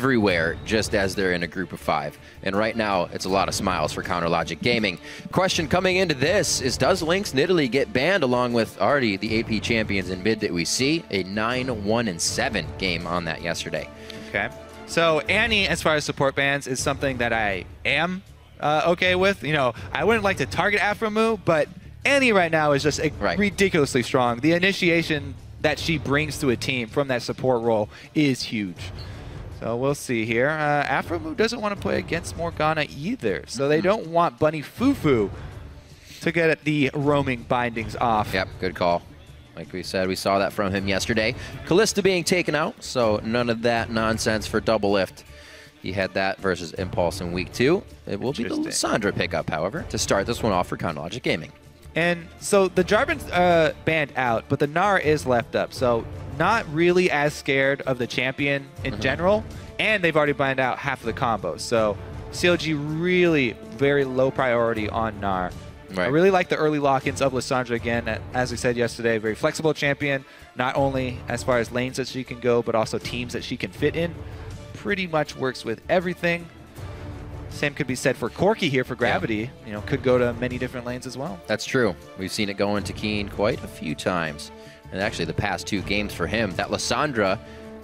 everywhere just as they're in a group of 5. And right now, it's a lot of smiles for CounterLogic Gaming. Question coming into this is, does Lynx Nidalee get banned along with already the AP champions in mid that we see? A 9-1-7 game on that yesterday. Okay. So Annie, as far as support bans, is something that I am okay with. You know, I wouldn't like to target Aphromoo, but Annie right now is just ridiculously strong. The initiation that she brings to a team from that support role is huge. So we'll see here. Aphromoo doesn't want to play against Morgana either, so they don't want Bunny FuFuu to get the roaming bindings off. Yep, good call. Like we said, we saw that from him yesterday. Kalista being taken out, so none of that nonsense for Doublelift. He had that versus Impulse in week 2. It will be the Lissandra pickup, however, to start this one off for CounterLogic Gaming. And so the Jarvan's banned out, but the Gnar is left up. So not really as scared of the champion in general, and they've already banned out half of the combos. So CLG really very low priority on Gnar. I really like the early lock-ins of Lissandra again. As we said yesterday, very flexible champion, not only as far as lanes that she can go, but also teams that she can fit in. Pretty much works with everything. Same could be said for Corki here for Gravity. You know, could go to many different lanes as well. That's true. We've seen it go into Keane quite a few times. And actually the past 2 games for him, that Lissandra,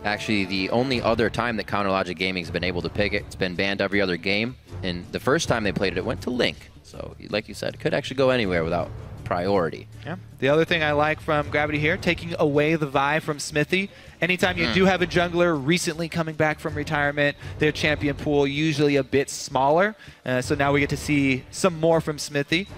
actually the only other time that CounterLogic Gaming's been able to pick it, it's been banned every other game. And the first time they played it, it went to Link. So like you said, it could actually go anywhere without priority. Yeah. The other thing I like from Gravity here, taking away the Vi from Xmithie. Anytime you do have a jungler recently coming back from retirement, their champion pool usually a bit smaller. So now we get to see some more from Xmithie,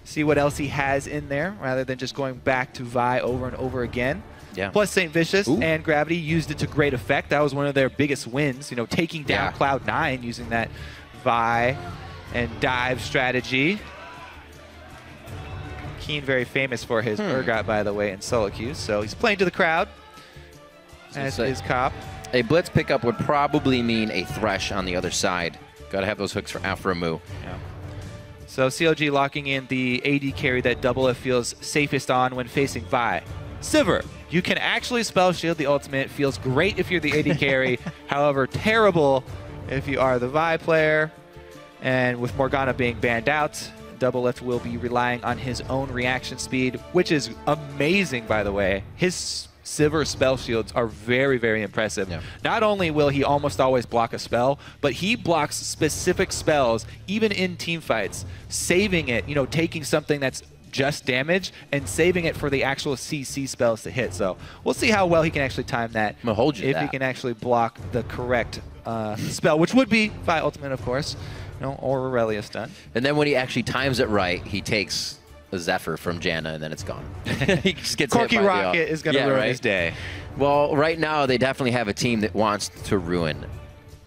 see what else he has in there, rather than just going back to Vi over and over again. Yeah. Plus Saintvicious and Gravity used it to great effect. That was one of their biggest wins, you know, taking down Cloud9 using that Vi and dive strategy. Keane very famous for his Urgot, by the way, in solo queues. So he's playing to the crowd, as is Cop. A Blitz pickup would probably mean a Thresh on the other side. Got to have those hooks for Aphromoo. Yeah. So CLG locking in the AD carry that Doublelift feels safest on when facing Vi. Sivir, you can actually spell shield the ultimate. Feels great if you're the AD carry. However, terrible if you are the Vi player. And with Morgana being banned out, Doublelift will be relying on his own reaction speed, which is amazing, by the way. His Sivir spell shields are very, very impressive. Yeah. Not only will he almost always block a spell, but he blocks specific spells, even in team fights, saving it, you know, taking something that's just damage and saving it for the actual CC spells to hit. So we'll see how well he can actually time that. I'm gonna hold you if he can actually block the correct spell, which would be Vi Ultimate, of course. No, or Irelia stun. And then when he actually times it right, he takes a Zephyr from Janna, and then it's gone. He just gets Corki hit by Rocket is going to ruin his day. Well, right now, they definitely have a team that wants to ruin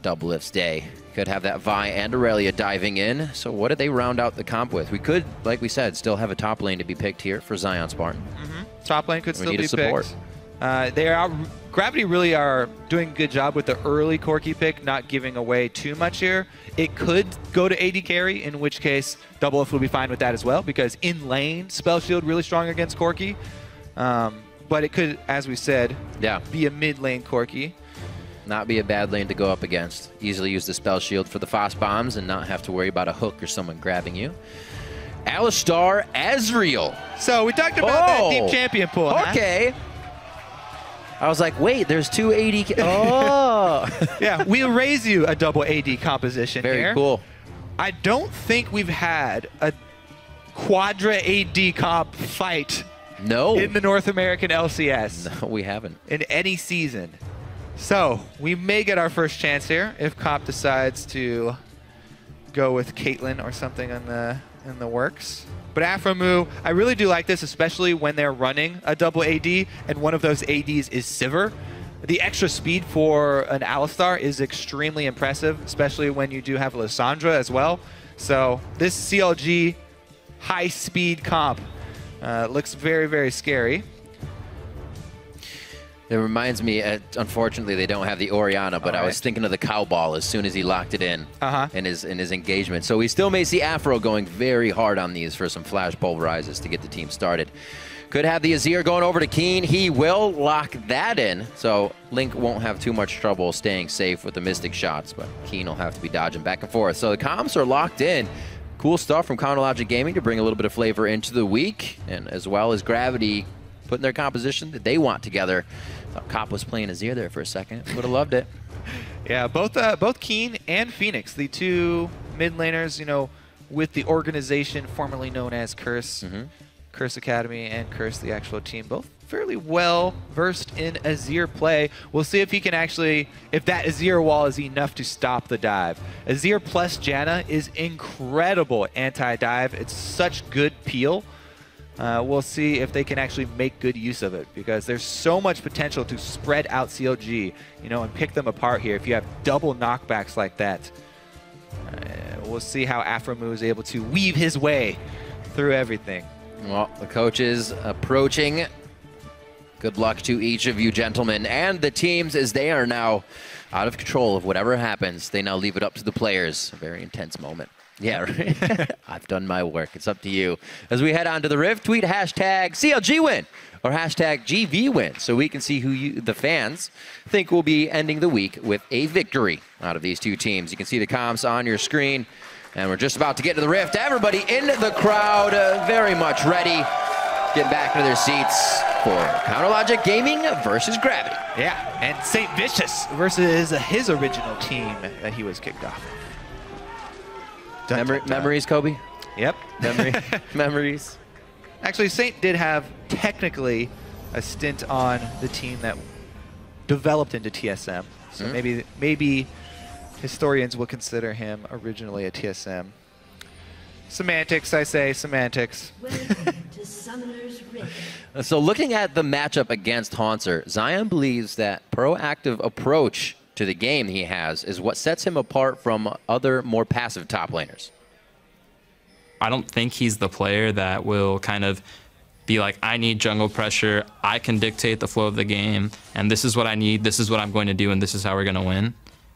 Doublelift's day. Could have that Vi and Irelia diving in. So what did they round out the comp with? We could, like we said, still have a top lane to be picked here for ZionSpartan. Top lane could still be picked. They are Gravity really are doing a good job with the early Corki pick, not giving away too much here. It could go to AD carry, in which case Doublelift will be fine with that as well, because in lane, Spell Shield really strong against Corki. But it could, as we said, be a mid lane Corki. Not be a bad lane to go up against. Easily use the Spell Shield for the fast bombs and not have to worry about a hook or someone grabbing you. Alistar, Ezreal. So we talked about that deep champion pool. Okay. I was like, wait, there's 2 AD. Oh. Yeah, we'll raise you a double AD composition here. Very cool. I don't think we've had a quadra AD comp fight in the North American LCS. No, we haven't. In any season. So we may get our first chance here if Cop decides to go with Caitlyn or something in the works. But Aphromoo, I really do like this, especially when they're running a double AD, and one of those ADs is Sivir. The extra speed for an Alistar is extremely impressive, especially when you do have Lissandra as well. So this CLG high-speed comp looks very, very scary. It reminds me, unfortunately, they don't have the Orianna, but I was thinking of the cow ball as soon as he locked it in in his engagement. So we still may see Aphro going very hard on these for some flash pulverizes to get the team started. Could have the Azir going over to Keane. He will lock that in. So Link won't have too much trouble staying safe with the Mystic shots, but Keane will have to be dodging back and forth. So the comps are locked in. Cool stuff from CLG Gaming to bring a little bit of flavor into the week, and as well as Gravity putting their composition that they want together. Thought Cop was playing Azir there for a second. Would have loved it. Yeah, both Keane and Phoenix, the two mid laners, you know, with the organization formerly known as Curse, Curse Academy and Curse, the actual team, both fairly well versed in Azir play. We'll see if he can actually, if that Azir wall is enough to stop the dive. Azir plus Janna is incredible anti-dive. It's such good peel. We'll see if they can actually make good use of it, because there's so much potential to spread out CLG, you know, and pick them apart here if you have double knockbacks like that. We'll see how Aphromoo is able to weave his way through everything. Well, the coach is approaching. Good luck to each of you gentlemen and the teams, as they are now out of control of whatever happens. They now leave it up to the players. A very intense moment. Yeah, right. I've done my work. It's up to you. As we head on to the Rift, tweet hashtag CLG win or hashtag GV win, so we can see who you, the fans, think will be ending the week with a victory out of these two teams. You can see the comms on your screen, and we're just about to get to the Rift. Everybody in the crowd, very much ready, getting back into their seats for CLG Gaming versus Gravity. Yeah, and Saintvicious versus his original team that he was kicked off. Memories, Kobe? Yep. Memories. Actually, Saint did have technically a stint on the team that developed into TSM. So maybe historians will consider him originally a TSM. Semantics, I say, semantics. So looking at the matchup against Hauntzer, Zion believes that proactive approach to the game he has is what sets him apart from other more passive top laners. I don't think he's the player that will kind of be like, I need jungle pressure, I can dictate the flow of the game, and this is what I need, this is what I'm going to do, and this is how we're going to win.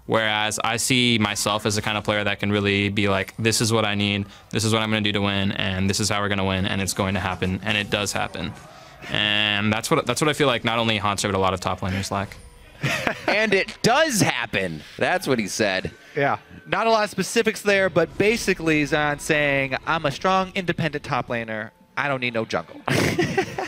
Whereas I see myself as the kind of player that can really be like, this is what I need, this is what I'm going to do to win, and this is how we're going to win, and it's going to happen, and it does happen. And that's what I feel like not only Hauntzer, but a lot of top laners lack. And it does happen. That's what he said. Yeah. Not a lot of specifics there, but basically Zion saying, I'm a strong, independent top laner. I don't need no jungle. I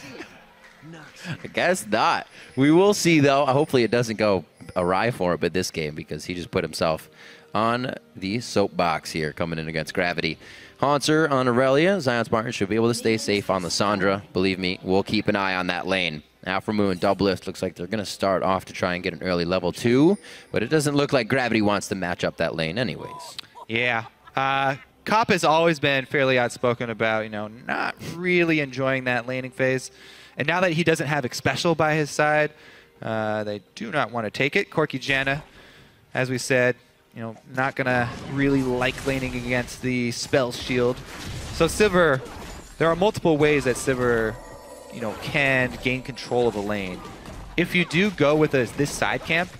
guess not. We will see, though. Hopefully it doesn't go awry for him in this game, because he just put himself on the soapbox here coming in against Gravity. Hauntzer on Irelia. ZionSpartan should be able to stay safe on Lissandra. Believe me, we'll keep an eye on that lane. Aphromoo and Doublelift looks like they're going to start off to try and get an early level 2, but it doesn't look like Gravity wants to match up that lane anyways. Yeah. Cop has always been fairly outspoken about, you know, not really enjoying that laning phase. And now that he doesn't have Xpecial by his side, they do not want to take it. Corki Janna, as we said, you know, not going to really like laning against the spell shield. So Sivir, there are multiple ways that Sivir, you know, can gain control of a lane. If you do go with this side camp,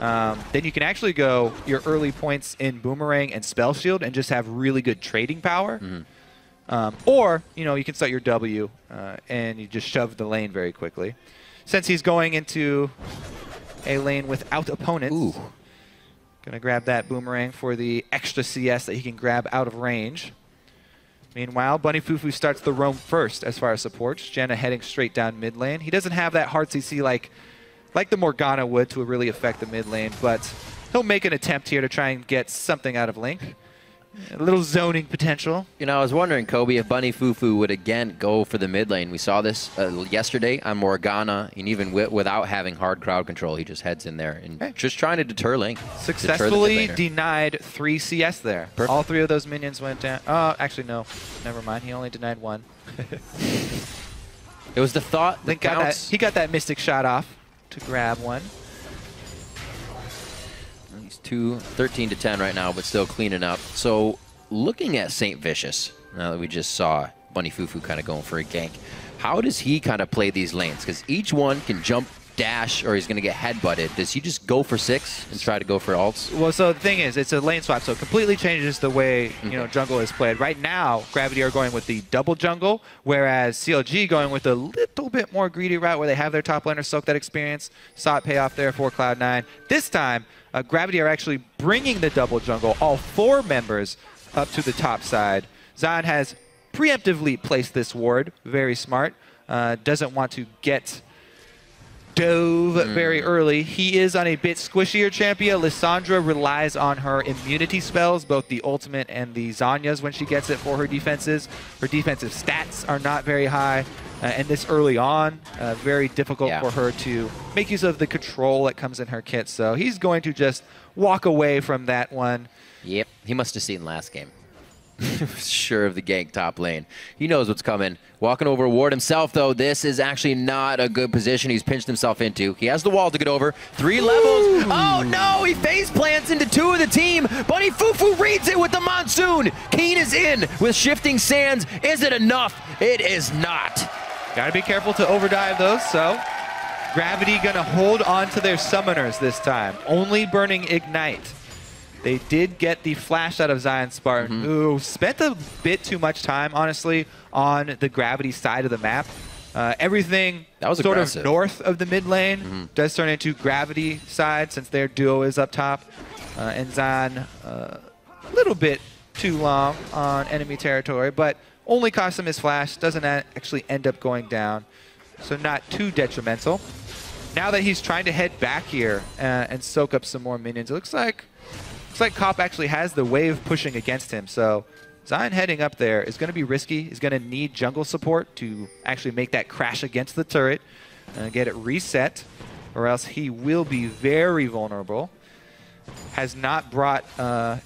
then you can actually go your early points in Boomerang and Spell Shield and just have really good trading power. Or, you know, you can start your W and you just shove the lane very quickly. Since he's going into a lane without opponents, gonna grab that Boomerang for the extra CS that he can grab out of range. Meanwhile, FuFuu starts the roam first as far as supports. Janna heading straight down mid lane. He doesn't have that hard CC like the Morgana would to really affect the mid lane, but he'll make an attempt here to try and get something out of Link. A little zoning potential. You know, I was wondering, Kobe, if FuFuu would again go for the mid lane. We saw this yesterday on Morgana, and even without having hard crowd control, he just heads in there and just trying to deter Link. Successfully denied 3 CS there. Perfect. All 3 of those minions went down. Oh, actually, no. Never mind. He only denied 1. It was the thought that counts. He got that Mystic shot off to grab 1. He's 13 to 10 right now, but still cleaning up. So looking at Saintvicious, now that we just saw FuFuu kind of going for a gank, how does he kind of play these lanes? Because each one can jump dash or he's going to get headbutted, does he just go for 6 and try to go for ults? Well, so the thing is, it's a lane swap, so it completely changes the way jungle is played. Right now, Gravity are going with the double jungle, whereas CLG going with a little bit more greedy route where they have their top laner soak that experience. Saw it pay off there for Cloud9. This time, Gravity are actually bringing the double jungle, all 4 members, up to the top side. Zion has preemptively placed this ward, very smart. Doesn't want to get dove very early. He is on a bit squishier champion. Lissandra relies on her immunity spells, both the ultimate and the Zanya's when she gets it for her defenses. Her defensive stats are not very high. And this early on, very difficult for her to make use of the control that comes in her kit. So he's going to just walk away from that one. Yep, he must have seen last game. Sure of the gank top lane. He knows what's coming. Walking over a ward himself, though. This is actually not a good position he's pinched himself into. He has the wall to get over. 3 levels. Oh, no! He face plants into 2 of the team, but FuFuu reads it with the monsoon. Keane is in with shifting sands. Is it enough? It is not. Gotta be careful to overdive those, so Gravity gonna hold on to their summoners this time. Only burning Ignite. They did get the flash out of ZionSpartan, who spent a bit too much time, honestly, on the Gravity side of the map. Everything that was sort aggressive. Of north of the mid lane does turn into Gravity side since their duo is up top. And Zion a little bit too long on enemy territory, but only cost him his flash, doesn't actually end up going down. So not too detrimental. Now that he's trying to head back here and soak up some more minions, it looks like Cop actually has the wave pushing against him. So Zion heading up there is going to be risky. He's going to need jungle support to actually make that crash against the turret and get it reset, or else he will be very vulnerable. Has not brought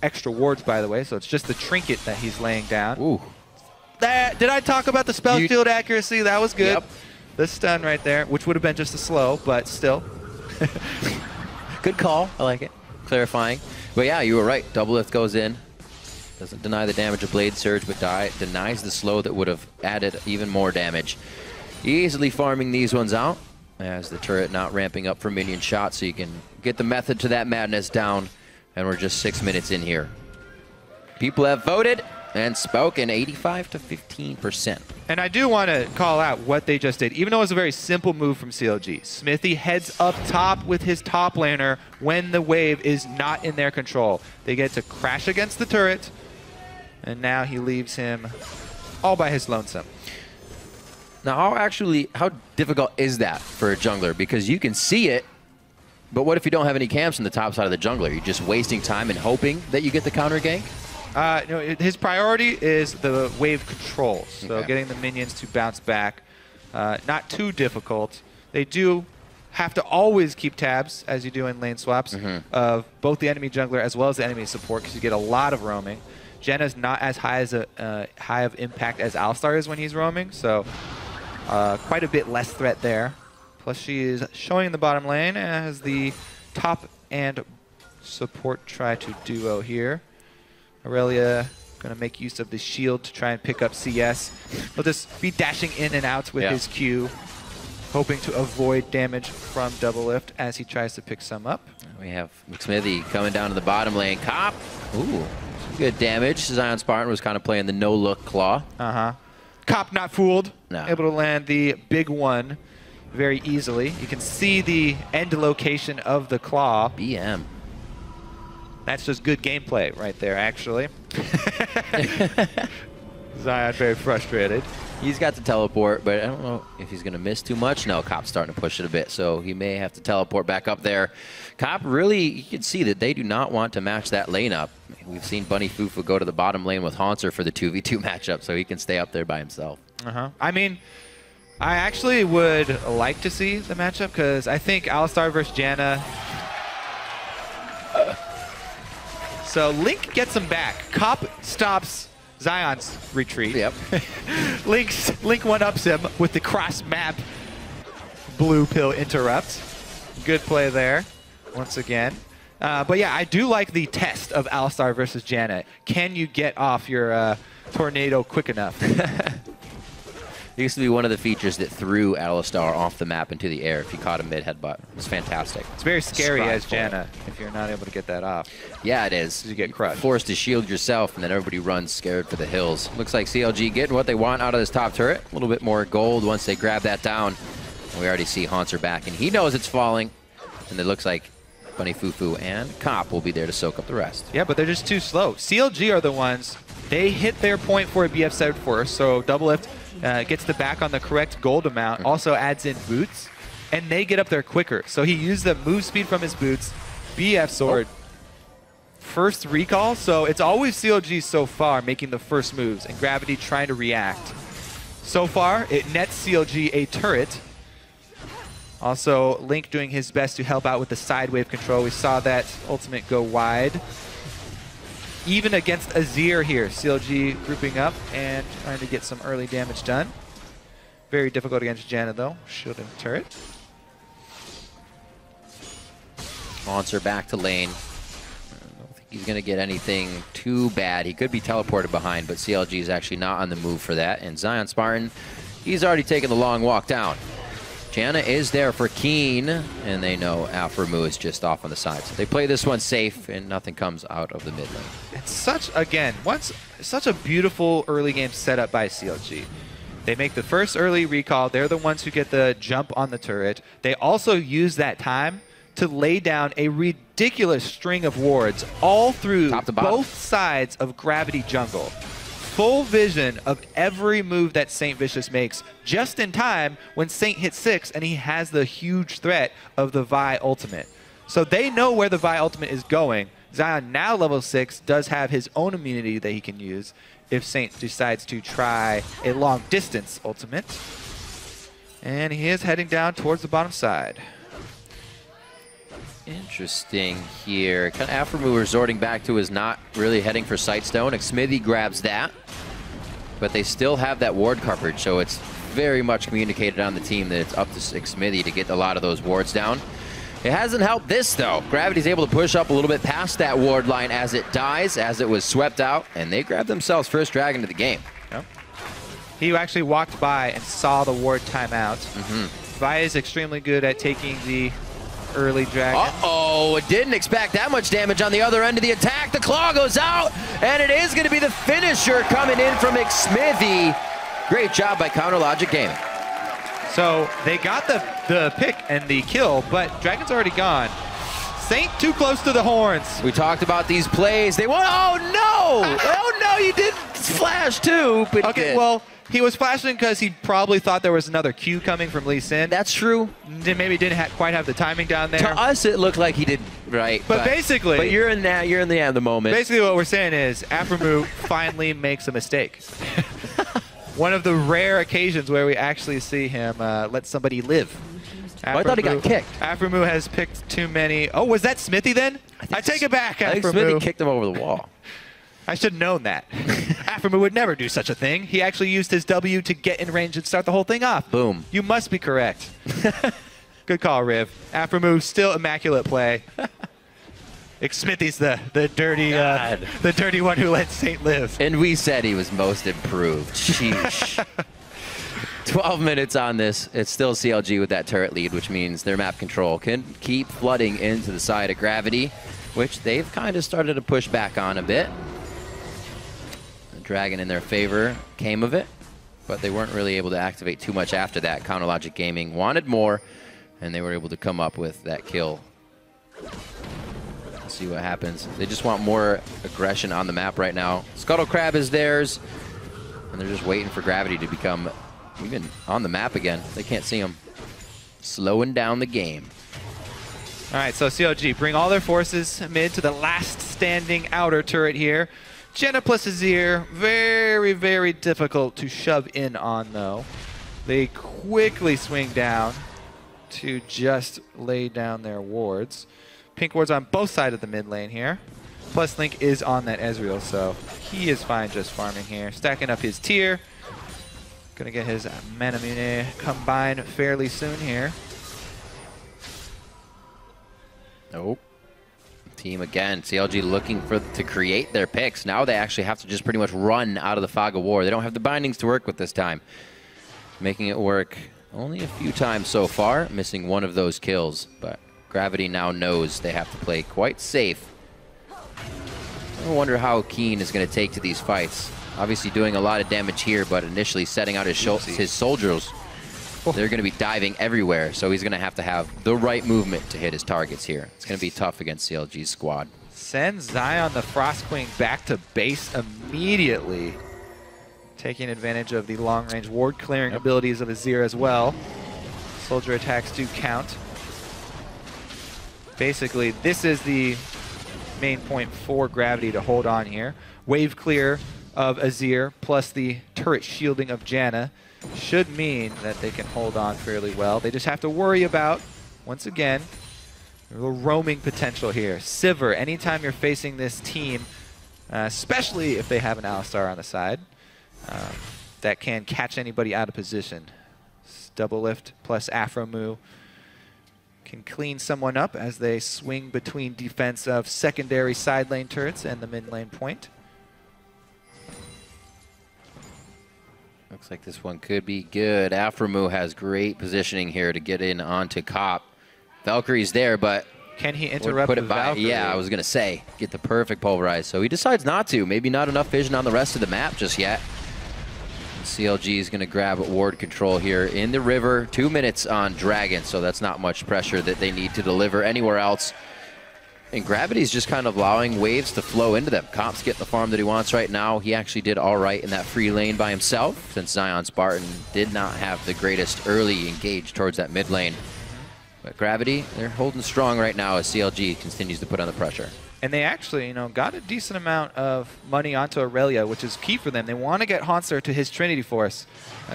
extra wards, by the way, so it's just the trinket that he's laying down. Ooh. Did I talk about the spell shield accuracy? That was good. Yep. The stun right there, which would have been just a slow, but still. Good call. I like it. Clarifying. But yeah, you were right. Doublelift goes in. Doesn't deny the damage of Blade Surge, but denies the slow that would have added even more damage. Easily farming these ones out as the turret not ramping up for minion shots, so you can get the method to that madness down. And we're just 6 minutes in here. People have voted and spoken 85 to 15%. And I do want to call out what they just did. Even though it was a very simple move from CLG, Xmithie heads up top with his top laner when the wave is not in their control. They get to crash against the turret, and now he leaves him all by his lonesome. Now, how difficult is that for a jungler? Because you can see it, but what if you don't have any camps on the top side of the jungler? You're just wasting time and hoping that you get the counter gank? No, his priority is the wave control, so getting the minions to bounce back. Not too difficult. They do have to always keep tabs, as you do in lane swaps, of both the enemy jungler as well as the enemy support, because you get a lot of roaming. Janna's not as high of impact as Alistar is when he's roaming, so quite a bit less threat there. Plus she is showing the bottom lane as the top and support try to duo here. Irelia going to make use of the shield to try and pick up CS. He'll just be dashing in and out with his Q, hoping to avoid damage from Doublelift as he tries to pick some up. We have Xmithie coming down to the bottom lane. Cop. Ooh, good damage. ZionSpartan was kind of playing the no-look claw. Cop not fooled. No. Able to land the big one very easily. You can see the end location of the claw. BM. That's just good gameplay right there, actually. Zion very frustrated. He's got to teleport, but I don't know if he's going to miss too much. No, Cop's starting to push it a bit, so he may have to teleport back up there. Cop really, you can see that they do not want to match that lane up. We've seen Bunny FuFuu go to the bottom lane with Hauntzer for the 2v2 matchup, so he can stay up there by himself. I mean, I actually would like to see the matchup, because I think Alistar versus Janna. So Link gets him back. Cop stops Zion's retreat. Yep. Link one-ups him with the cross-map blue pill interrupt. Good play there, once again. But yeah, I do like the test of Alistar versus Janna. Can you get off your tornado quick enough? It used to be one of the features that threw Alistar off the map into the air if you caught a mid headbutt. It was fantastic. It's very scary as Janna if you're not able to get that off. Yeah, it is. You get crushed. Forced to shield yourself, and then everybody runs scared for the hills. Looks like CLG getting what they want out of this top turret. A little bit more gold once they grab that down. And we already see Hauntzer back, and he knows it's falling. And it looks like Bunny FuFuu and Cop will be there to soak up the rest. Yeah, but they're just too slow. CLG are the ones, they hit their point for a BF set first, so Doublelift gets the back on the correct gold amount, also adds in boots, and they get up there quicker. So he used the move speed from his boots, BF sword, first recall, so it's always CLG so far making the first moves, and Gravity trying to react. So far, it nets CLG a turret. Also, Link doing his best to help out with the side wave control. We saw that ultimate go wide. Even against Azir here, CLG grouping up and trying to get some early damage done. Very difficult against Janna though, shielding turret. Hauntzer back to lane. I don't think he's going to get anything too bad. He could be teleported behind, but CLG is actually not on the move for that. And ZionSpartan, he's already taken the long walk down. Janna is there for Keane, and they know Aphromoo is just off on the side. So they play this one safe, and nothing comes out of the mid lane. It's such, again, such a beautiful early game setup by CLG. They make the first early recall. They're the ones who get the jump on the turret. They also use that time to lay down a ridiculous string of wards all through both sides of Gravity jungle. Full vision of every move that Saintvicious makes just in time when Saint hits 6 and he has the huge threat of the Vi ultimate. So they know where the Vi ultimate is going. Zion, now level 6, does have his own immunity that he can use if Saint decides to try a long distance ultimate. And he is heading down towards the bottom side. Interesting here. Kind of Aphromoo resorting back to his not really heading for Sightstone. Xmithie grabs that, but they still have that ward coverage, so it's very much communicated on the team that it's up to Xmithie to get a lot of those wards down. It hasn't helped this, though. Gravity's able to push up a little bit past that ward line as it dies, as it was swept out, and they grab themselves first dragon of the game. Yep. He actually walked by and saw the ward timeout. Vi is extremely good at taking the early dragon. Uh-oh, didn't expect that much damage on the other end of the attack. The claw goes out, and it is going to be the finisher coming in from Xmithie. Great job by CLG Game. So they got the pick and the kill, but dragon's already gone. Saint too close to the horns. We talked about these plays. They want, oh no! Oh no, you did flash too, but okay, well, he was flashing because he probably thought there was another Q coming from Lee Sin. That's true. Maybe didn't quite have the timing down there. To us, it looked like he did right. But basically, but you're in the moment. Basically, what we're saying is Aphromoo finally makes a mistake. One of the rare occasions where we actually see him let somebody live. I thought he got kicked. Aphromoo has picked too many. Oh, was that Xmithie then? I take it back, Aphromoo. I think Xmithie kicked him over the wall. I should have known that. Aphromoo would never do such a thing. He actually used his W to get in range and start the whole thing off. Boom. You must be correct. Good call, Riv. Aphromoo, still immaculate play. Xmithie's the dirty one who let Saint live. And we said he was most improved. Sheesh. 12 minutes on this. It's still CLG with that turret lead, which means their map control can keep flooding into the side of Gravity, which they've kind of started to push back on a bit. The dragon in their favor came of it, but they weren't really able to activate too much after that. CLG Gaming wanted more, and they were able to come up with that kill. Let's see what happens. They just want more aggression on the map right now. Scuttle Crab is theirs, and they're just waiting for Gravity to become even on the map again. They can't see him. Slowing down the game. All right, so CLG bring all their forces mid to the last standing outer turret here. Janna plus Azir, very, very difficult to shove in on, though. They quickly swing down to just lay down their wards. Pink wards on both sides of the mid lane here. Plus Link is on that Ezreal, so he is fine just farming here. Stacking up his tier. Gonna get his Manamune combined fairly soon here. Nope. Team again. CLG looking to create their picks. Now they actually have to just pretty much run out of the fog of war. They don't have the bindings to work with this time. making it work only a few times so far, missing one of those kills. But Gravity now knows they have to play quite safe. I wonder how Keane is going to take to these fights. Obviously doing a lot of damage here, but initially setting out his soldiers. They're going to be diving everywhere, so he's going to have the right movement to hit his targets here. It's going to be tough against CLG's squad. Send Zion the Frost Queen back to base immediately, taking advantage of the long-range ward clearing abilities of Azir as well. Soldier attacks do count. Basically, this is the main point for Gravity to hold on here. Wave clear of Azir plus the turret shielding of Janna should mean that they can hold on fairly well. They just have to worry about, once again, a little roaming potential here. Sivir, anytime you're facing this team, especially if they have an Alistar on the side, that can catch anybody out of position. Doublelift plus Aphromoo can clean someone up as they swing between defense of secondary side lane turrets and the mid lane point. Looks like this one could be good. Aphromoo has great positioning here to get in onto Cop. Valkyrie's there, but can he interrupt the Valkyrie? Yeah, I was going to say, get the perfect pulverize. So he decides not to. Maybe not enough vision on the rest of the map just yet. CLG is going to grab ward control here in the river. 2 minutes on Dragon, so that's not much pressure that they need to deliver anywhere else. And Gravity's just kind of allowing waves to flow into them. Comp's getting the farm that he wants right now. He actually did all right in that free lane by himself, since ZionSpartan did not have the greatest early engage towards that mid lane. But Gravity, they're holding strong right now as CLG continues to put on the pressure. And they actually, got a decent amount of money onto Irelia, which is key for them. They want to get Hauntzer to his Trinity Force.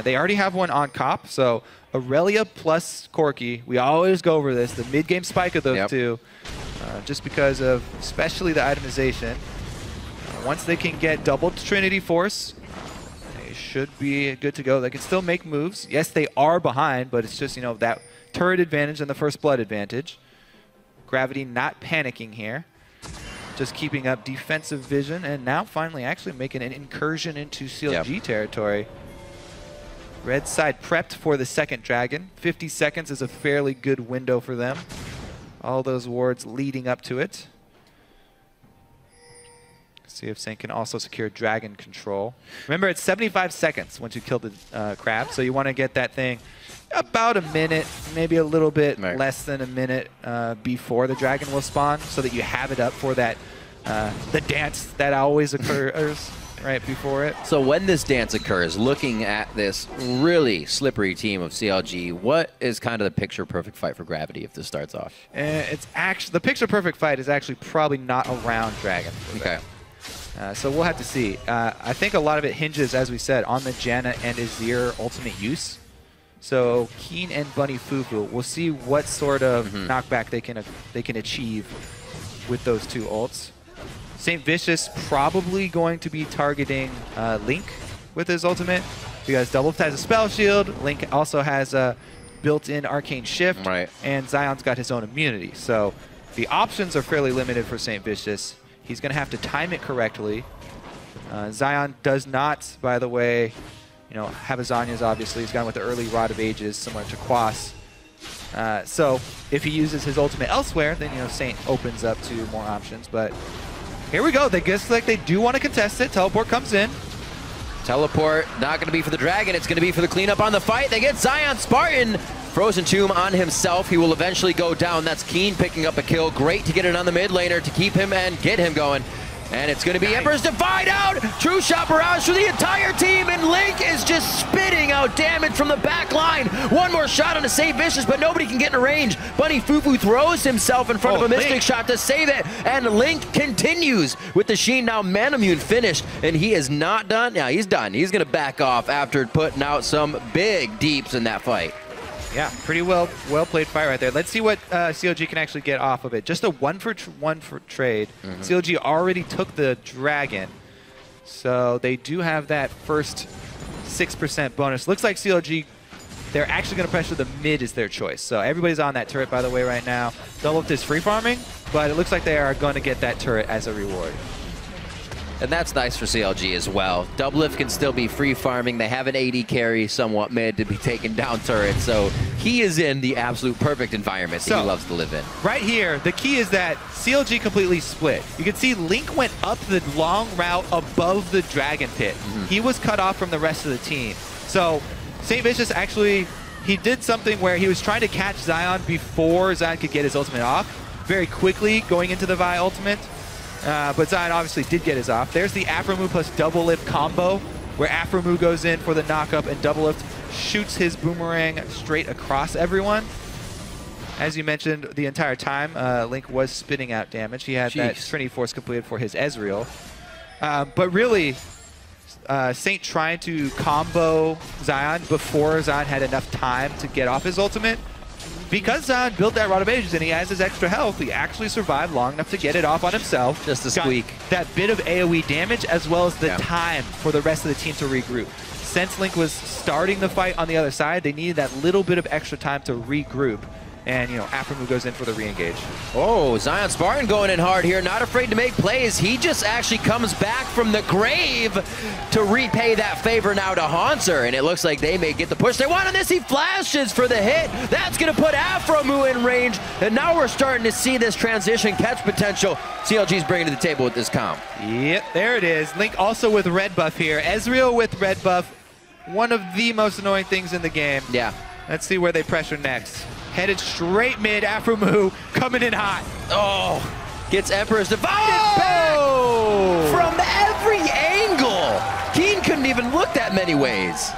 They already have one on Cop, so Irelia plus Corki. We always go over this, the mid-game spike of those two, just because of especially the itemization. Once they can get double Trinity Force, they should be good to go. They can still make moves. Yes, they are behind, but it's just, that turret advantage and the first blood advantage. Gravity not panicking here. Just keeping up defensive vision, and now finally actually making an incursion into CLG territory. Red side prepped for the second dragon. 50 seconds is a fairly good window for them. All those wards leading up to it. See if Saint can also secure dragon control. Remember, it's 75 seconds once you kill the crab, so you want to get that thing about a minute, maybe a little bit less than a minute before the dragon will spawn, so that you have it up for that the dance that always occurs right before it. So when this dance occurs, looking at this really slippery team of CLG, what is kind of the picture-perfect fight for Gravity if this starts off? It's actually the picture-perfect fight is actually probably not around dragon. Okay. So we'll have to see. I think a lot of it hinges, as we said, on the Janna and Azir ultimate use. So Keane and Bunny FuFuu, we'll see what sort of knockback they can achieve with those two ults. Saintvicious probably going to be targeting Link with his ultimate, because Doublelift has a spell shield, Link also has a built-in arcane shift, and Zion's got his own immunity. So the options are fairly limited for Saintvicious. He's going to have to time it correctly. Zion does not, by the way, have a Zanya's, obviously. He's gone with the early Rod of Ages, similar to Quas. So if he uses his ultimate elsewhere, then, Saint opens up to more options. But here we go. They guess like they do want to contest it. Teleport comes in. Teleport not going to be for the dragon. It's going to be for the cleanup on the fight. They get ZionSpartan. Frozen Tomb on himself. He will eventually go down. That's Keane picking up a kill. Great to get it on the mid laner to keep him and get him going. And it's going to be Emperor's Divide out! True shot barrage for the entire team, and Link is just spitting out damage from the back line. One more shot on a Saintvicious, but nobody can get in range. Bunny FuFuu throws himself in front of a Mystic shot to save it, and Link continues with the Sheen now Manamune finished, and he is not done. Yeah, he's done. He's going to back off after putting out some big deeps in that fight. Yeah, pretty well played fight right there. Let's see what CLG can actually get off of it. Just a one for trade. CLG already took the dragon, so they do have that first 6% bonus. Looks like CLG, they're actually going to pressure the mid is their choice. So everybody's on that turret, by the way, right now. Doublelift is free farming, but it looks like they are going to get that turret as a reward. And that's nice for CLG as well. Doublelift can still be free farming. They have an AD carry somewhat mid to be taking down turrets. So he is in the absolute perfect environment that he loves to live in. Right here, the key is that CLG completely split. You can see Link went up the long route above the Dragon Pit. He was cut off from the rest of the team. So Saintvicious actually, he did something where he was trying to catch Zion before Zion could get his ultimate off. Very quickly going into the Vi ultimate. But Zion obviously did get his off. There's the Aphromoo plus Doublelift combo, where Aphromoo goes in for the knockup and Doublelift shoots his boomerang straight across everyone. As you mentioned, the entire time, Link was spitting out damage. He had that Trinity Force completed for his Ezreal. But really, Saint trying to combo Zion before Zion had enough time to get off his ultimate. Because Zion built that Rod of Ages and he has his extra health, he actually survived long enough to get it off on himself. Just a squeak. That bit of AoE damage as well as the time for the rest of the team to regroup. Since Link was starting the fight on the other side, they needed that little bit of extra time to regroup. And, you know, Aphromoo goes in for the re-engage. Oh, ZionSpartan going in hard here, not afraid to make plays. He just actually comes back from the grave to repay that favor now to Hauntzer, and it looks like they may get the push they want on this. He flashes for the hit. That's going to put Aphromoo in range, and now we're starting to see this transition catch potential CLG's bringing to the table with this comp. Yep, there it is. Link also with red buff here. Ezreal with red buff, one of the most annoying things in the game. Yeah. Let's see where they pressure next. Headed straight mid, Aphromoo coming in hot. Oh, gets Emperor's divided back from every angle. Keane couldn't even look that many ways.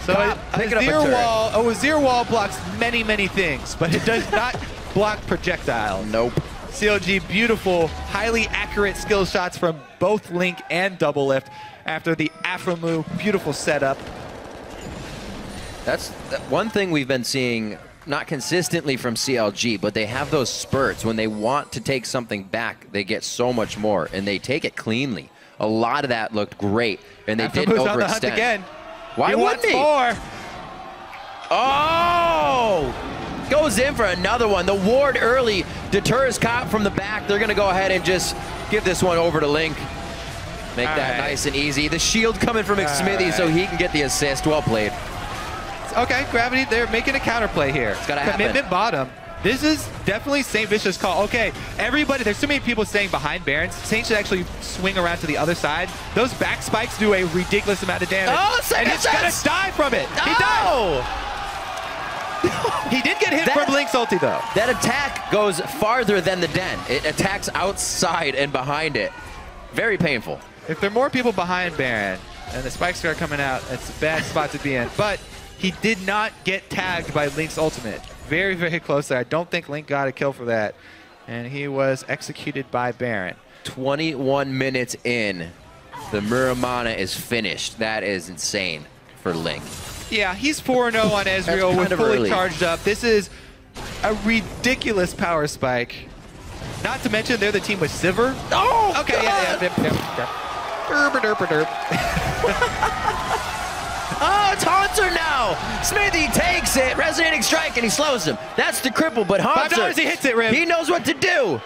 So Azir wall blocks many, many things, but it does not block projectiles. Nope. CLG, beautiful, highly accurate skill shots from both Link and Doublelift after the Aphromoo, beautiful setup. That's one thing we've been seeing, not consistently from CLG, but they have those spurts. When they want to take something back, they get so much more, and they take it cleanly. A lot of that looked great, and they did overextend. On the hunt again. Why wouldn't he? More. Oh! Goes in for another one. The ward early deters Cop from the back. They're going to go ahead and just give this one over to Link. Make that nice and easy. The shield coming from Xmithie so he can get the assist. Well played. Okay, Gravity, they're making a counterplay here. It's gotta happen. Commitment bottom. This is definitely Saintvicious' call. Okay, everybody, there's too many people staying behind Barons. Saint should actually swing around to the other side. Those back spikes do a ridiculous amount of damage. Oh, and he's gonna die from it. He died. He did get hit from Link's ulti, though. That attack goes farther than the den. It attacks outside and behind it. Very painful. If there are more people behind Baron and the spikes are coming out, it's a bad spot to be in. But he did not get tagged by Link's ultimate. Very, very close there. I don't think Link got a kill for that. And he was executed by Baron. 21 minutes in, the Muramana is finished. That is insane for Link. Yeah, he's 4-0 on Ezreal with fully charged up. This is a ridiculous power spike. Not to mention they're the team with Sivir. Oh, okay, God. yeah. Derp. Oh, it's Hauntzer now. Xmithie takes it, resonating strike, and he slows him. That's the cripple, but Hauntzer, he hits it, Riv. He knows what to do.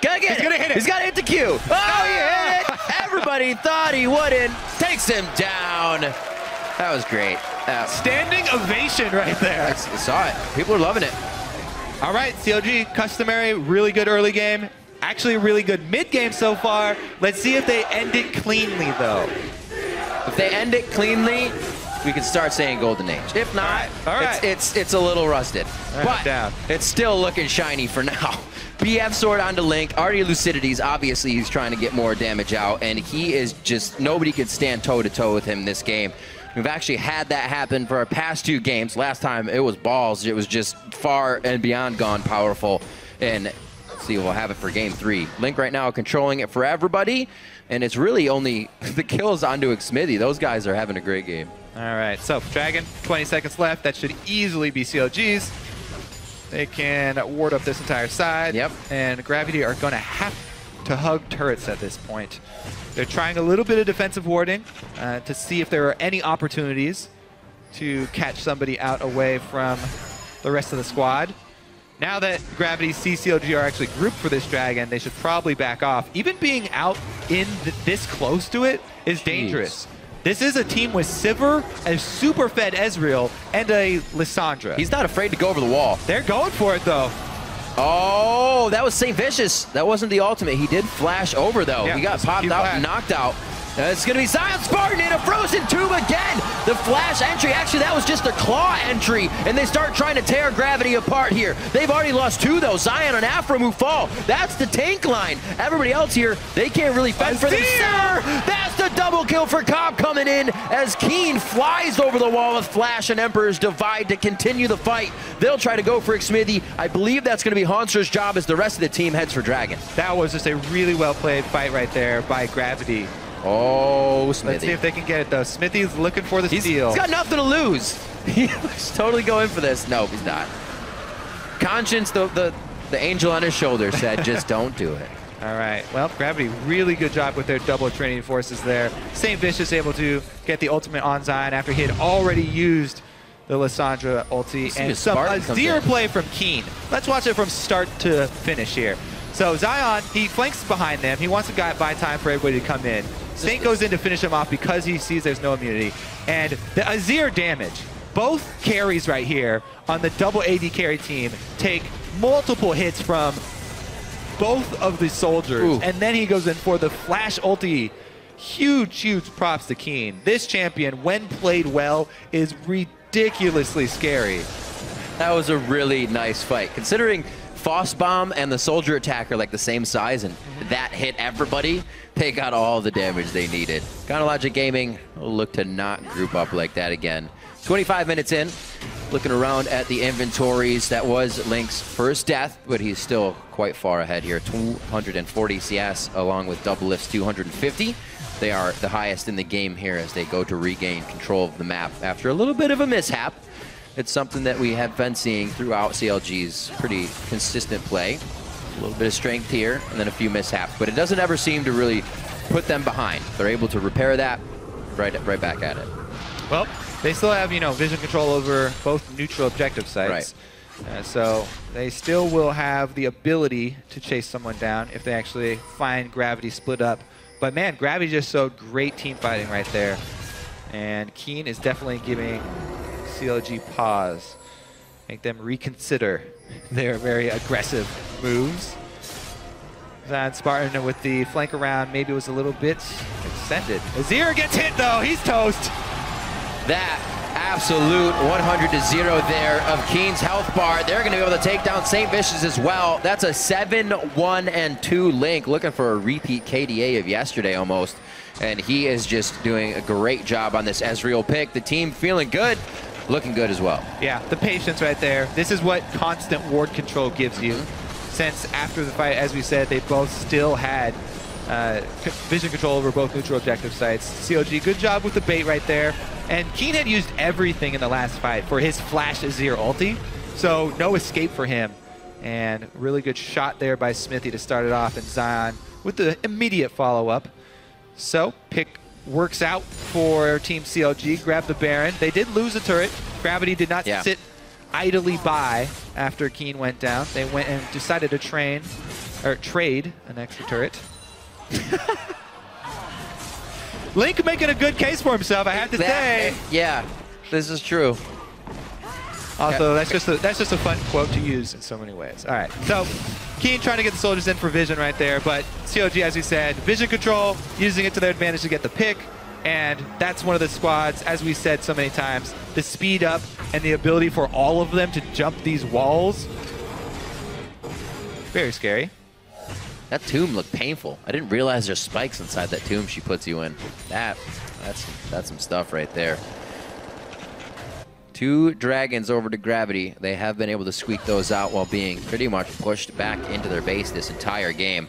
Gotta get He's gonna hit it. He's gotta hit the Q. Oh, he hit it. Everybody thought he wouldn't. Takes him down. That was great. Standing ovation right there. I saw it. People are loving it. All right, CLG, customary, really good early game. Actually, a really good mid game so far. Let's see if they end it cleanly, though. If they end it cleanly, we can start saying golden age. If not, it's a little rusted. But it's still looking shiny for now. BF sword onto Link. Already Lucidity's, obviously he's trying to get more damage out, and he is just, nobody could stand toe-to-toe with him this game. We've actually had that happen for our past 2 games. Last time it was balls. It was just far and beyond gone powerful. And let's see, we'll have it for game 3. Link right now controlling it for everybody. And it's really only the kills onto Xmithie. Those guys are having a great game. All right, so Dragon, 20 seconds left. That should easily be CLG's. They can ward up this entire side. Yep. And Gravity are going to have to hug turrets at this point. They're trying a little bit of defensive warding to see if there are any opportunities to catch somebody out away from the rest of the squad. Now that Gravity CLG are actually grouped for this dragon, they should probably back off. Even being out in this close to it is dangerous. This is a team with Sivir, a super fed Ezreal, and a Lissandra. He's not afraid to go over the wall. They're going for it, though. Oh, that was Saintvicious. That wasn't the ultimate. He did flash over, though. Yeah, he got popped out and knocked out. It's going to be ZionSpartan in a frozen tube again. The flash entry, actually, that was just a claw entry, and they start trying to tear Gravity apart here. They've already lost 2, though. Zion and Aphromoo fall. That's the tank line. Everybody else here, they can't really fend for themselves. That's the double kill for Cobb coming in as Keane flies over the wall with Flash and Emperor's Divide to continue the fight. They'll try to go for Xmithie. I believe that's going to be Hauntzer's job as the rest of the team heads for Dragon. That was just a really well-played fight right there by Gravity. Oh, Xmithie. Let's see if they can get it, though. Xmithie's looking for the steal. He's got nothing to lose. He's totally going for this. No, he's not. Conscience, the angel on his shoulder said, just don't do it. All right. Well, Gravity, really good job with their double training forces there. Saintvicious able to get the ultimate on Zion after he had already used the Lissandra ulti. And some Azir play from Keane. Let's watch it from start to finish here. So Zion, he flanks behind them. He wants to buy time for everybody to come in. Saint goes in to finish him off because he sees there's no immunity. And the Azir damage, both carries right here on the double AD carry team take multiple hits from both of the soldiers. Ooh. And then he goes in for the flash ulti. Huge, huge props to Keane. This champion, when played well, is ridiculously scary. That was a really nice fight. Considering Foss Bomb and the soldier attack are like the same size, and that hit everybody, they got all the damage they needed. CLG Gaming will look to not group up like that again. 25 minutes in, looking around at the inventories. That was Link's first death, but he's still quite far ahead here. 240 CS along with Doublelift's 250. They are the highest in the game here as they go to regain control of the map after a little bit of a mishap. It's something that we have been seeing throughout CLG's pretty consistent play. A little bit of strength here, and then a few mishaps, but it doesn't ever seem to really put them behind. They're able to repair that, right back at it. Well, they still have, vision control over both neutral objective sites. Right. So they still will have the ability to chase someone down if they actually find Gravity split up. But man, Gravity just showed great team fighting right there. And Keane is definitely giving CLG pause, make them reconsider their very aggressive moves. ZionSpartan with the flank around maybe was a little bit extended. Azir gets hit though, he's toast. That absolute 100-0 there of Keane's health bar. They're going to be able to take down Saintvicious as well. That's a 7-1-2 Link, looking for a repeat KDA of yesterday almost. And he is just doing a great job on this Ezreal pick. The team feeling good. Looking good as well. Yeah, the patience right there. This is what constant ward control gives you. Since after the fight, as we said, they both still had vision control over both neutral objective sites. CLG, good job with the bait right there. And Keane had used everything in the last fight for his Flash Azir ulti, so no escape for him. And really good shot there by Xmithie to start it off, and Zion with the immediate follow-up. So, pick works out for Team CLG, grab the Baron. They did lose a turret. Gravity did not sit idly by after Keane went down. They went and decided to trade an extra turret. Link making a good case for himself, I have to say. Yeah, this is true. Also, that's just a fun quote to use in so many ways. All right, so Keane trying to get the soldiers in for vision right there, but CLG, as we said, vision control, using it to their advantage to get the pick, and that's one of the squads, as we said so many times, the speed up and the ability for all of them to jump these walls. Very scary. That tomb looked painful. I didn't realize there's spikes inside that tomb she puts you in. That's some stuff right there. 2 dragons over to Gravity. They have been able to squeak those out while being pretty much pushed back into their base this entire game.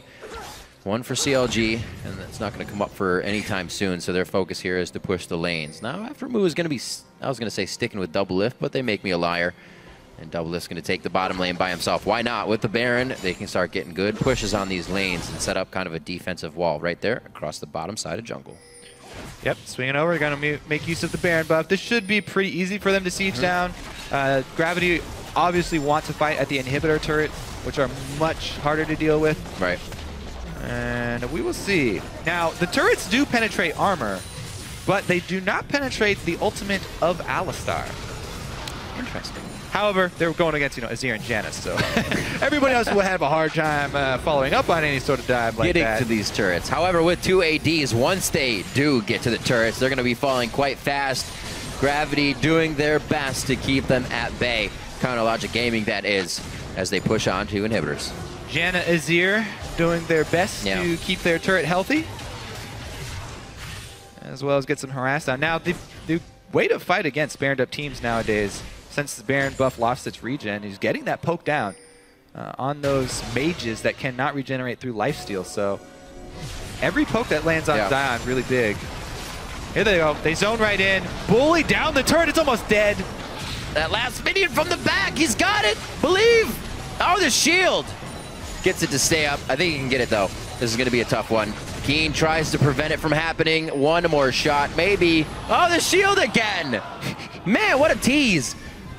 1 for CLG, and that's not going to come up for any time soon, so their focus here is to push the lanes. Now, Aphromoo is going to be, I was going to say sticking with Doublelift, but they make me a liar. And Doublelift's going to take the bottom lane by himself. Why not? With the Baron, they can start getting good pushes on these lanes and set up kind of a defensive wall right there across the bottom side of jungle. Yep, swinging over, going to make use of the Baron buff. This should be pretty easy for them to siege down. Gravity obviously want to fight at the inhibitor turret, which are much harder to deal with. Right. And we will see. Now, the turrets do penetrate armor, but they do not penetrate the ultimate of Alistar. Interesting. However, they're going against, Azir and Janna, so everybody else will have a hard time following up on any sort of dive like Getting that. to these turrets. However, with 2 ADs, once they do get to the turrets, they're going to be falling quite fast. Gravity doing their best to keep them at bay. CounterLogic Gaming, that is, as they push on to inhibitors. Janna, Azir doing their best to keep their turret healthy, as well as get some harass down. Now, the way to fight against Baroned up teams nowadays, since the Baron buff lost its regen, is getting that poke down on those mages that cannot regenerate through lifesteal. So every poke that lands on Zion, really big. Here they go. They zone right in. Bully down the turret. It's almost dead. That last minion from the back. He's got it. Believe. Oh, the shield. Gets it to stay up. I think he can get it, though. This is going to be a tough one. Keane tries to prevent it from happening. One more shot, maybe. Oh, the shield again. Man, what a tease.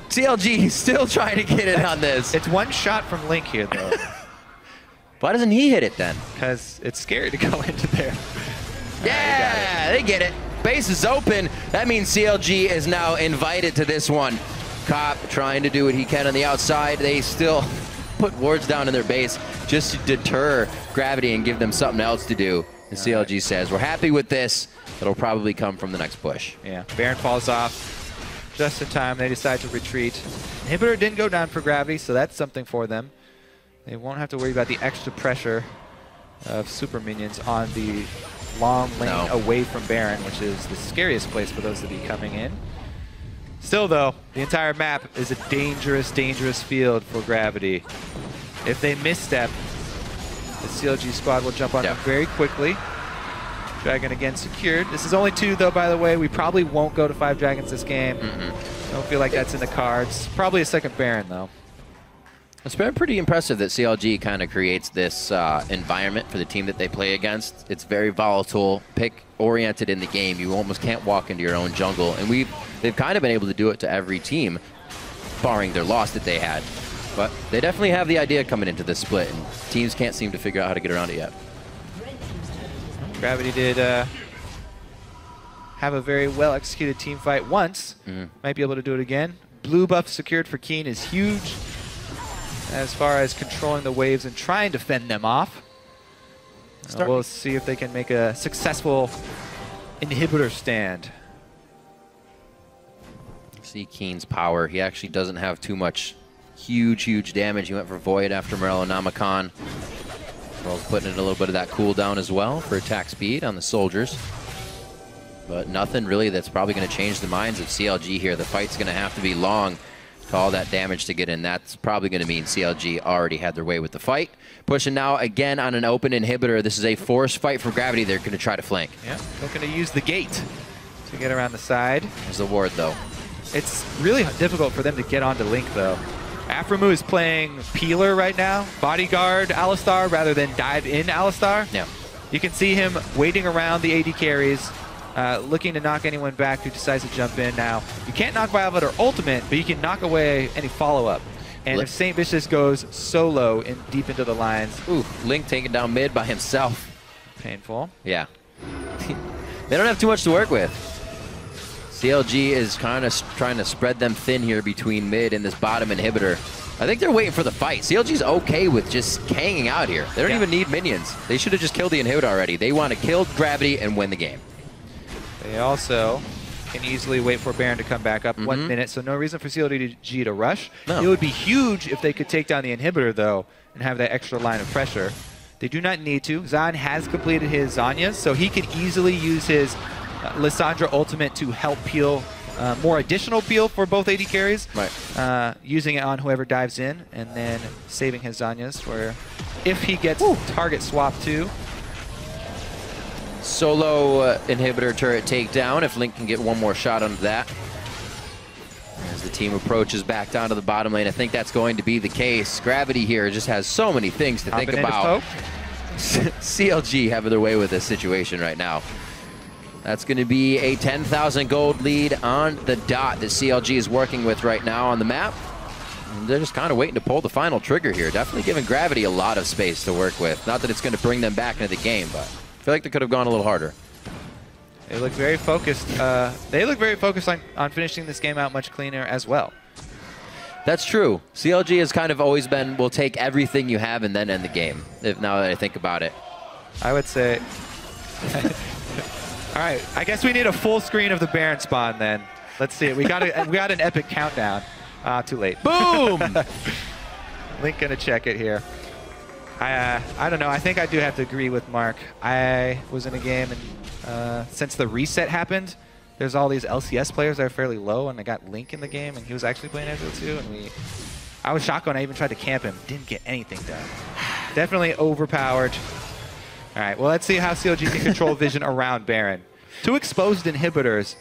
CLG still trying to get it on this. It's one shot from Link here, though. Why doesn't he hit it then? Because it's scary to go into there. Yeah, they get it. Base is open. That means CLG is now invited to this one. Cop trying to do what he can on the outside. They still put wards down in their base just to deter Gravity and give them something else to do. And CLG says, we're happy with this. It'll probably come from the next push. Yeah, Baron falls off just in time. They decide to retreat. Inhibitor didn't go down for Gravity, so that's something for them. They won't have to worry about the extra pressure of super minions on the long lane away from Baron, which is the scariest place for those to be coming in. Still, though, the entire map is a dangerous, dangerous field for Gravity. If they misstep, the CLG squad will jump on them very quickly. Dragon again secured. This is only 2, though, by the way. We probably won't go to 5 dragons this game. Don't feel like that's in the cards. Probably a second Baron, though. It's been pretty impressive that CLG kind of creates this environment for the team that they play against. It's very volatile, pick-oriented in the game. You almost can't walk into your own jungle. And they've kind of been able to do it to every team, barring their loss that they had. But they definitely have the idea coming into this split, and teams can't seem to figure out how to get around it yet. Gravity did have a very well-executed team fight once. Might be able to do it again. Blue buff secured for Keane is huge as far as controlling the waves and trying to fend them off. We'll see if they can make a successful inhibitor stand. See Keane's power. He actually doesn't have too much huge damage. He went for Void after Morello Namakan. Morello's putting in a little bit of that cooldown as well for attack speed on the soldiers. But nothing really that's probably going to change the minds of CLG here. The fight's going to have to be long to all that damage to get in. That's probably going to mean CLG already had their way with the fight. Pushing now again on an open inhibitor. This is a forced fight for Gravity. They're going to try to flank. Yeah, looking to use the gate to get around the side. There's the ward, though. It's really difficult for them to get onto Link, though. Aphromoo is playing Peeler right now, bodyguard Alistar rather than dive in Alistar. Yeah. You can see him waiting around the AD carries, looking to knock anyone back who decides to jump in. Now, you can't knock Violet or ultimate, but you can knock away any follow-up. And if Saintvicious goes solo and deep into the lines... Ooh, Link taken down mid by himself. Painful. Yeah. They don't have too much to work with. CLG is kind of trying to spread them thin here between mid and this bottom inhibitor. I think they're waiting for the fight. CLG's okay with just hanging out here. They don't even need minions. They should have just killed the inhibitor already. They want to kill Gravity and win the game. They also can easily wait for Baron to come back up 1 minute, so no reason for CLG to rush. It would be huge if they could take down the inhibitor, though, and have that extra line of pressure. They do not need to. Zion has completed his Zanyas, so he can easily use his Lissandra ultimate to help peel more additional peel for both AD carries. Right. Using it on whoever dives in, and then saving his Zanyas, where if he gets target swap too. Solo inhibitor turret takedown if Link can get one more shot on that. As the team approaches back down to the bottom lane, I think that's going to be the case. Gravity here just has so many things to think about. CLG having their way with this situation right now. That's going to be a 10,000 gold lead on the dot that CLG is working with right now on the map. And they're just kind of waiting to pull the final trigger here. Definitely giving Gravity a lot of space to work with. Not that it's going to bring them back into the game, but I feel like they could have gone a little harder. They look very focused. They look very focused on finishing this game out much cleaner as well. That's true. CLG has kind of always been, we'll take everything you have and then end the game, now that I think about it. I would say... All right, I guess we need a full screen of the Baron spawn then. Let's see it. We got an epic countdown. Too late. Boom! Link gonna check it here. I don't know. I think I do have to agree with Mark. I was in a game, and since the reset happened, there's all these LCS players that are fairly low, and I got Link in the game, and he was actually playing Ezreal too, and I was shocked when I even tried to camp him. Didn't get anything done. Definitely overpowered. All right, well, let's see how CLG can control vision around Baron. 2 exposed inhibitors,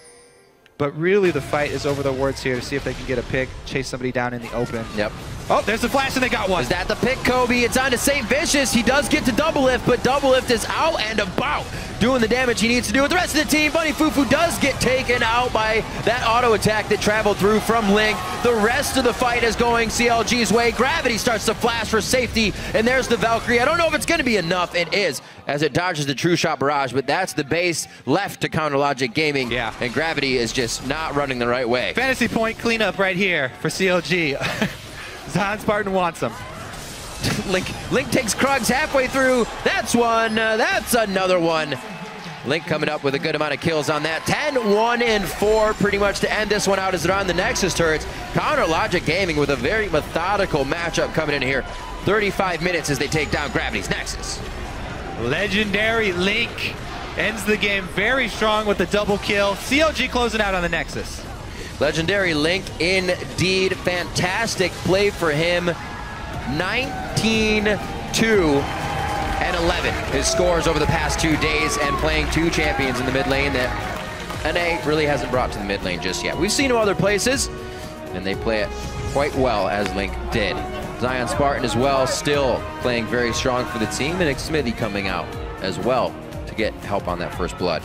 but really the fight is over the wards here to see if they can get a pick, chase somebody down in the open. Yep. Oh, there's the flash, and they got one. Is that the pick, Kobe? It's on to Saintvicious. He does get to Doublelift, but Doublelift is out and about, doing the damage he needs to do with the rest of the team. Buddy FuFuu does get taken out by that auto attack that traveled through from Link. The rest of the fight is going CLG's way. Gravity starts to flash for safety, and there's the Valkyrie. I don't know if it's going to be enough. It is, as it dodges the True Shot Barrage, but that's the base left to Counter Logic Gaming. Yeah. And Gravity is just not running the right way. Fantasy point cleanup right here for CLG. ZionSpartan wants him. Link takes Krugs halfway through. That's one. That's another one. Link coming up with a good amount of kills on that. 10, 1, and 4 pretty much to end this one out as they're on the Nexus turrets. Counter Logic Gaming with a very methodical matchup coming in here. 35 minutes as they take down Gravity's Nexus. Legendary Link ends the game very strong with the double kill. CLG closing out on the Nexus. Legendary Link indeed. Fantastic play for him. 19, 2, and 11. His scores over the past 2 days, and playing 2 champions in the mid lane that NA really hasn't brought to the mid lane just yet. We've seen him other places, and they play it quite well, as Link did. ZionSpartan as well, still playing very strong for the team, and Xmithie coming out as well to get help on that first blood.